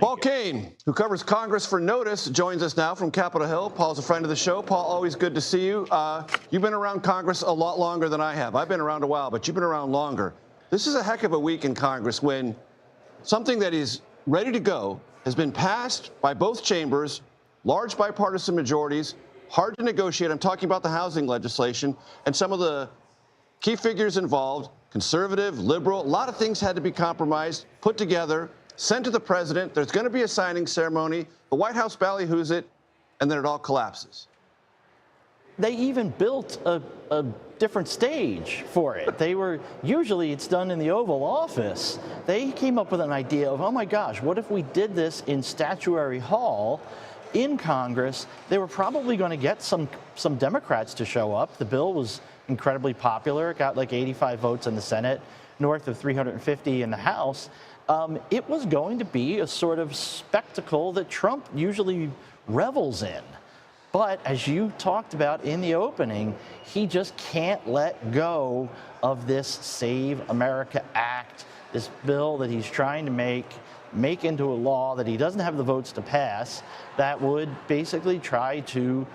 Paul Kane, who covers Congress for NOTUS, joins us now from Capitol Hill. Paul's a friend of the show. Paul, always good to see you. You've been around Congress a lot longer than I have. I've been around a while, but you've been around longer. This is a heck of a week in Congress when something that is ready to go has been passed by both chambers, large bipartisan majorities, hard to negotiate. I'm talking about the housing legislation, and some of the key figures involved, conservative, liberal, a lot of things had to be compromised, put together, sent to the president. There's going to be a signing ceremony. The White House ballyhoos it, and then it all collapses. They even built a different stage for it. Usually it's done in the Oval Office. They came up with an idea of, oh my gosh, what if we did this in Statuary Hall in Congress? They were probably going to get some Democrats to show up. The bill was incredibly popular. It got like 85 votes in the Senate, north of 350 in the House. It was going to be a sort of spectacle that Trump usually revels in. But as you talked about in the opening, he just can't let go of this Save America Act, this bill that he's trying to make into a law that he doesn't have the votes to pass, that would basically try to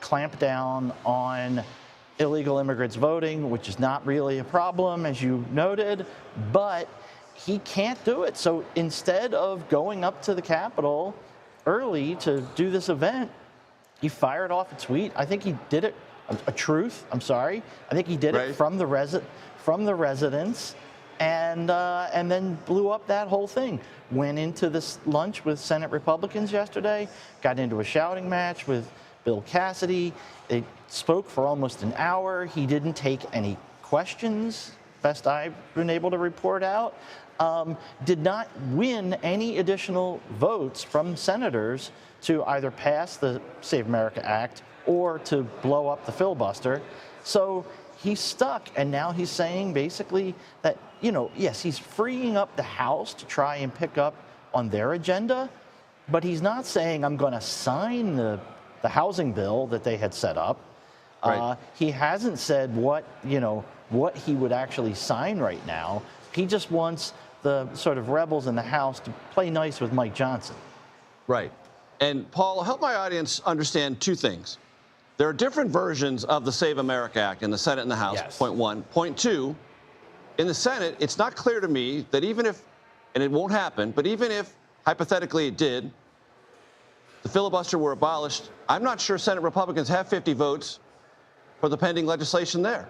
clamp down on illegal immigrants voting, which is not really a problem, as you noted, but he can't do it. So instead of going up to the Capitol early to do this event, he fired off a tweet. I think he did it, a truth, I'm sorry. I think he did it from the residence and then blew up that whole thing. Went into this lunch with Senate Republicans yesterday, got into a shouting match with Bill Cassidy. They spoke for almost an hour. He didn't take any questions, best I've been able to report out. Did not win any additional votes from senators to either pass the Save America Act or to blow up the filibuster. So he's stuck, and now he's saying basically that, yes, he's freeing up the House to try and pick up on their agenda, but he's not saying I'm going to sign the housing bill that they had set up. He hasn't said what he would actually sign right now. He just wants the sort of rebels in the House to play nice with Mike Johnson. Right. And Paul, help my audience understand two things. There are different versions of the Save America Act in the Senate and the House, yes. Point one. Point two, in the Senate, it's not clear to me that even if, and it won't happen, but even if hypothetically it did, the filibuster were abolished, I'm not sure Senate Republicans have 50 votes for the pending legislation there.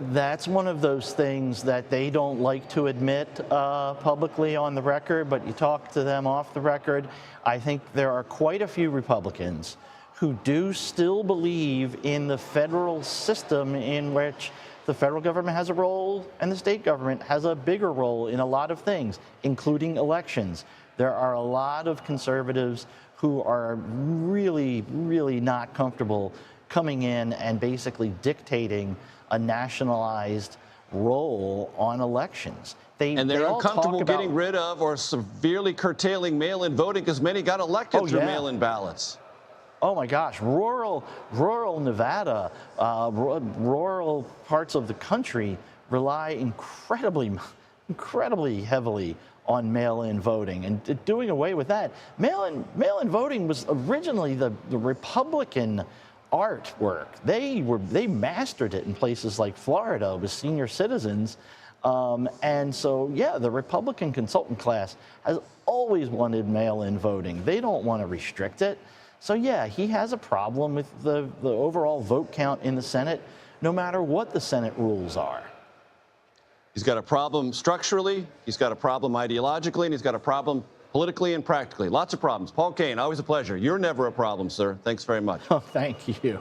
That's one of those things that they don't like to admit publicly on the record, but you talk to them off the record. I think there are quite a few Republicans who do still believe in the federal system in which the federal government has a role and the state government has a bigger role in a lot of things, including elections. There are a lot of conservatives who are really, really not comfortable coming in and basically dictating a nationalized role on elections. And they're uncomfortable getting rid of or severely curtailing mail-in voting because many got elected through mail-in ballots. Oh my gosh, rural Nevada, rural parts of the country rely incredibly heavily on mail-in voting, and doing away with that. Mail-in voting was originally the Republican artwork. They mastered it in places like Florida with senior citizens. And so, yeah, the Republican consultant class has always wanted mail-in voting. They don't want to restrict it. So, yeah, he has a problem with the overall vote count in the Senate, no matter what the Senate rules are. He's got a problem structurally, he's got a problem ideologically, and he's got a problem politically and practically. Lots of problems. Paul Kane, always a pleasure. You're never a problem, sir. Thanks very much. Oh, thank you.